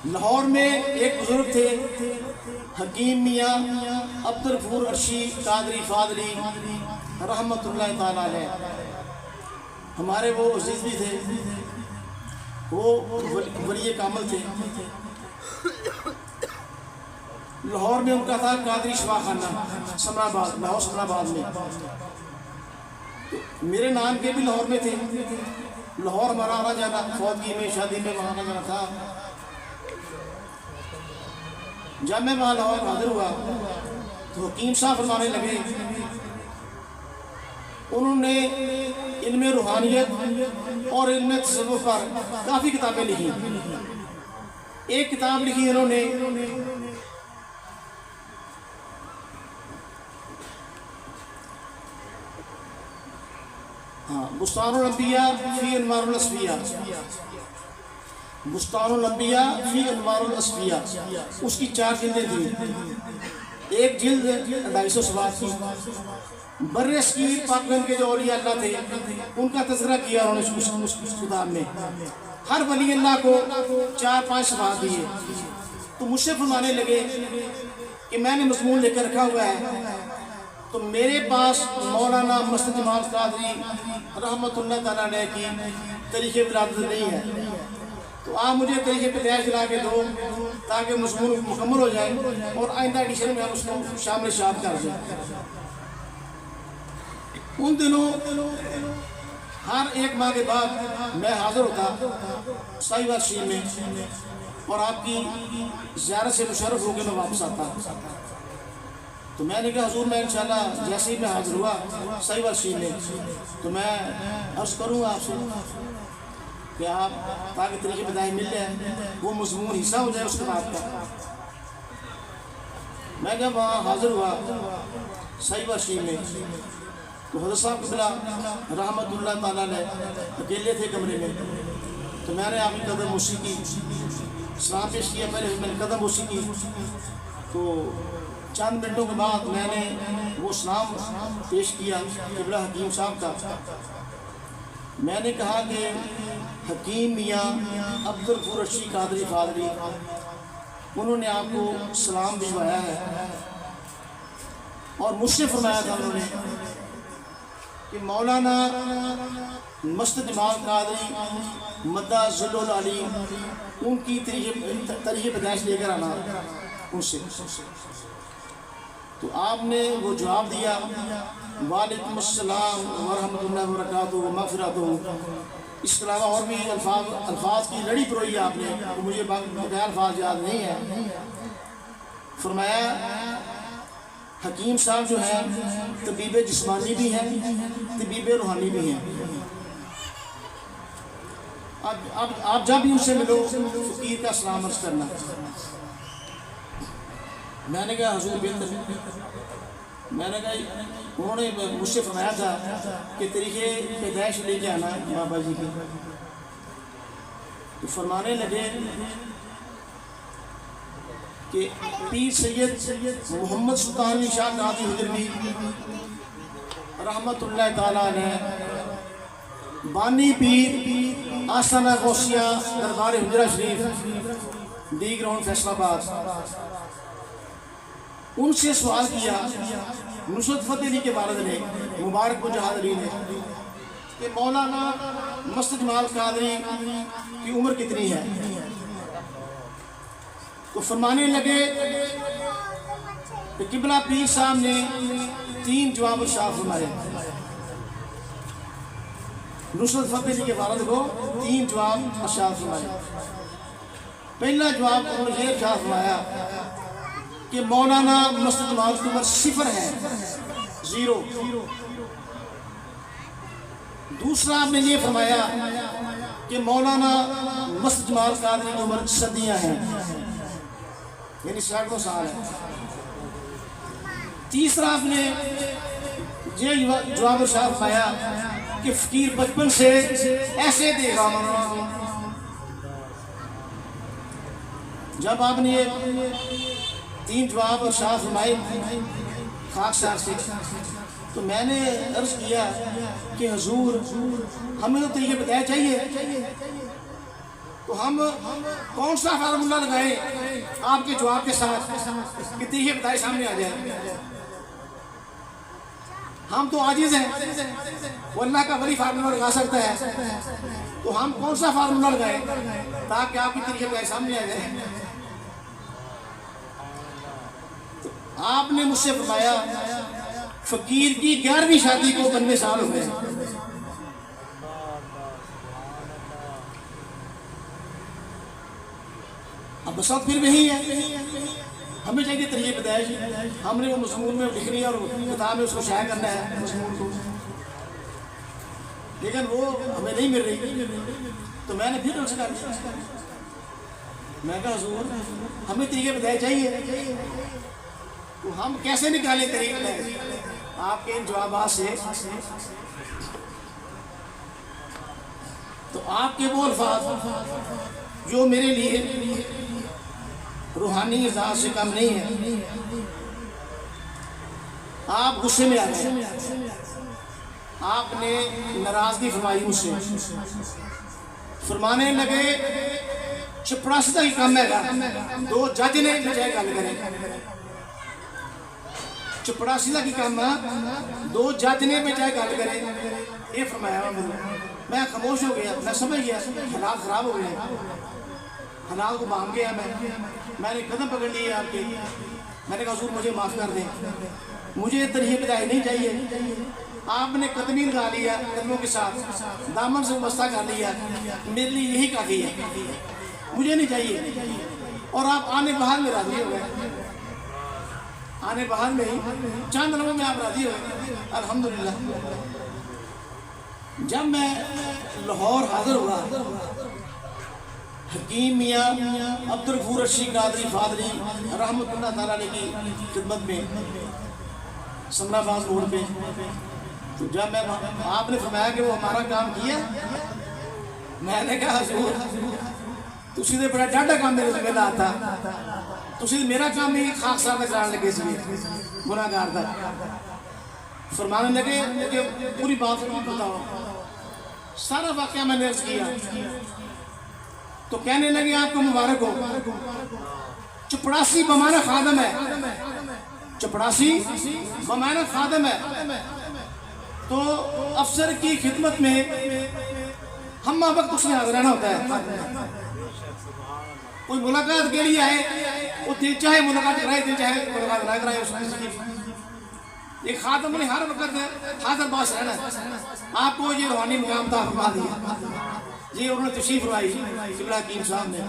لاہور میں ایک بزرگ تھے حکیم میاں عبدالغفور عرشی قادری فاضلی رحمۃ اللہ تعالیٰ علیہ. ہمارے وہ عزیز بھی تھے، وہ ولی کامل تھے. لاہور میں ان کا تھا قادری شفا خانہ سمرآباد، لاہور سمرآباد میں. میرے نام کے بھی لاہور میں تھے. لاہور ہمارا آنا جانا، فوتگی میں شادی میں وہاں آنا جانا تھا. جب میں وہاں لاہور حاضر ہوا تو حکیم صاحب فرمانے لگے. انہوں نے علم روحانیت اور علم تصوف پر کافی کتابیں لکھی. ایک کتاب لکھی انہوں نے بستان الانبیاء فی انوار الاصفیاء، بستان الانبیاء فی انوار الاصفیاء. اس کی 4 جلدیں تھیں. ایک جلد 250 صفحات کی. بر صغیر پاک گنج کے جو اولیاء اللہ تھے ان کا تذکرہ کیا انہوں نے اس کتاب میں. ہر ولی اللہ کو 4-5 صفحات دیے. تو مجھ سے فرمانے لگے کہ میں نے مضمون لے کر رکھا ہوا ہے، تو میرے پاس مولانا مسعود جمال قادری رحمۃ اللہ تعالیٰ علیہ کی طریقِ ولادت نہیں ہے، تو آپ مجھے طریقِ پیدائش دلا کے دو تاکہ مضمون مکمل ہو جائے اور آئندہ ایڈیشن میں ہم اس کو شامل شاد کر دیں. ان دنوں ہر 1 ماہ کے بعد میں حاضر ہوتا ساحیوال شریف میں اور آپ کی زیارت سے مشرف ہو کے میں واپس آتا. تو میں نے کہا حضور میں انشاءاللہ جیسے ہی میں حاضر ہوا ساحیوال شریف میں تو میں عرض کروں گا آپ سے کہ آپ تاکہ طریقے بدائی مل جائے، وہ مضمون حصہ ہو جائے اس کتاب کا. میں جب وہاں حاضر ہوا ساحیوال شریف میں تو حضرت صاحب قبلہ رحمۃ اللہ تعالیٰ نے اکیلے تھے کمرے میں. تو میں نے آپ کی قدم بوسی کی، سلام پیش کیا. پہلے میں نے قدم بوسی کی تو چند منٹوں کے بعد میں نے وہ سلام پیش کیا قبلہ حکیم صاحب کا. میں نے کہا کہ حکیم میاں عبدالغفور عرشی قادری فاضلی انہوں نے آپ کو سلام بھجوایا ہے اور مجھ سے فرمایا تھا انہوں نے کہ مولانا مسعود جمال قادری مدہ ظل العلی ان کی طریقِ پیدائش لے کر آنا ان سے. تو آپ نے وہ جواب دیا وعلیکم السلام ورحمۃ اللہ وبرکاتہ ومغفرتہ. اس کے علاوہ اور بھی الفاظ کی لڑی پروئی آپ نے، مجھے باقی الفاظ یاد نہیں ہیں. فرمایا حکیم صاحب جو ہیں طبیب جسمانی بھی ہیں، طبیب روحانی بھی ہیں. اب آپ جب بھی ان سے ملو فقیر کا سلام عرض کرنا. میں نے کہا حضور بہتر. میں نے کہا انہوں نے مجھ سے فرمایا تھا کہ طریقے پیدائش لے کے آنا بابا جی کی. تو فرمانے لگے کہ پیر سید محمد سلطان علی شاہ قادری حجروی رحمۃ اللہ تعالیٰ علیہ بانی پیر آستانہ غوثیہ دربار حجرہ شریف ڈی گراؤنڈ فیصل آباد، ان سے سوال کیا نصرت فتح علی کے والد نے مبارک جہاد علی نے کہ مولانا مسعود جمال قادری کی عمر کتنی ہے. تو فرمانے لگے کہ قبلہ پیر صاحب نے 3 جواب ارشاد فرمائے. نصرت فتح علی کے والد کو 3 جواب ارشاد فرمائے. پہلا جواب انہوں نے یہ ارشاد فرمایا کہ مولانا مسعود جمال کی عمر 0 ہے، 0. دوسرا آپ نے یہ فرمایا کہ مولانا مسعود جمال قادری کی عمر صدیاں ہیں، یعنی 100 سال ہے. تیسرا آپ نے یہ جواب ارشاد فرمایا کہ فقیر بچپن سے ایسے دیکھا. جب آپ نے یہ 3 جواب ارشاد فرمائے خاکسار سے تو میں نے عرض کیا کہ حضور ہمیں تو طریقے بتایا چاہیے. تو ہم کون سا فارمولہ لگائیں آپ کے جواب کے ساتھ کہ طریقہ بدائی سامنے آ جائے؟ ہم تو عاجز ہیں، وہ اللہ کا ولی فارمولہ لگا سکتا ہے، تو ہم کون سا فارمولہ لگائیں تاکہ آپ کی طریقہ بدائی سامنے آ جائے؟ تو آپ نے مجھ سے فرمایا فقیر کی 11ویں شادی کو 92 سال ہو گئے، اب بس پھر وہی ہے، ہمیں چاہیے طریقہ پیدائش، ہم نے وہ مضمون میں لکھ لیا اور کتاب میں اس کو شائع کرنا ہے مضمون کو، لیکن وہ ہمیں نہیں مل رہی، تو میں نے پھر ان سے کہا، میں کہا حضور ہمیں طریقہ پیدائش چاہیے، تو ہم کیسے نکالیں طریقہ پیدائش آپ کے ان جوابات سے؟ تو آپ کے وہ الفاظ جو میرے لیے روحانی ذات سے کم نہیں ہے، آپ غصے میں آ گئے، آپ نے ناراضگی فرمائی مجھ سے، فرمانے لگے چپڑاسیدہ کی کم ہے گا، دو جج نے بجائے گل کریں، چپڑاسیدہ کی کم ہے دو جج نے بجائے گل کریں، یہ فرمایا میں خاموش ہو گیا، میں سمجھ گیا حالات خراب ہو گئے، حالات کو بام گیا، میں نے قدم پکڑ لیے آپ کے، میں نے کہا حضور مجھے معاف کر دیں، مجھے طریقہ پیدائش نہیں چاہیے، آپ نے قدمی لگا لیا قدموں کے ساتھ، دامن سے وابستہ کر لیا، میرے لیے یہی کافی ہے، مجھے نہیں چاہیے، اور آپ آنے بہار میں راضی ہو گئے، آنے بہار میں ہی چند لمحوں میں آپ راضی ہو گئے، الحمدللہ۔ جب میں لاہور حاضر ہوا، حکیم میاں عبدالغفور رشید قادری فاضلی رحمۃ اللہ تعالیٰ علیہ کی خدمت میں سمرا باز روڈ پہ، تو جب میں آپ نے فرمایا کہ وہ ہمارا کام کیا، میں نے کہا حضور تسی دے بڑا ڈاڈا کام میرے سے ملا آتا، تسی دے میرا کام ہی خاک صاحب میں کران لگے سے گناہگار تھا، فرمانے لگے کہ پوری بات بتاؤ، سارا واقعہ میں نے عرض کیا، تو کہنے لگے آپ کو مبارک ہو، چپڑاسی بمانہ خادم ہے، چپڑاسی بمانہ خادم ہے، تو افسر کی خدمت میں ہم وقت اس نے حاضر رہنا ہوتا ہے، کوئی ملاقات کے لیے آئے وہ دل چاہے ملاقات کرائے، دل چاہے ملاقات نہ کرائے، اس کی ایک خادم نے ہر وقت حاضر باش رہنا ہے، آپ کو یہ روحانی مقام تھا فرما دیا، یہ انہوں نے تشریف لائی قبلہ حکیم صاحب نے،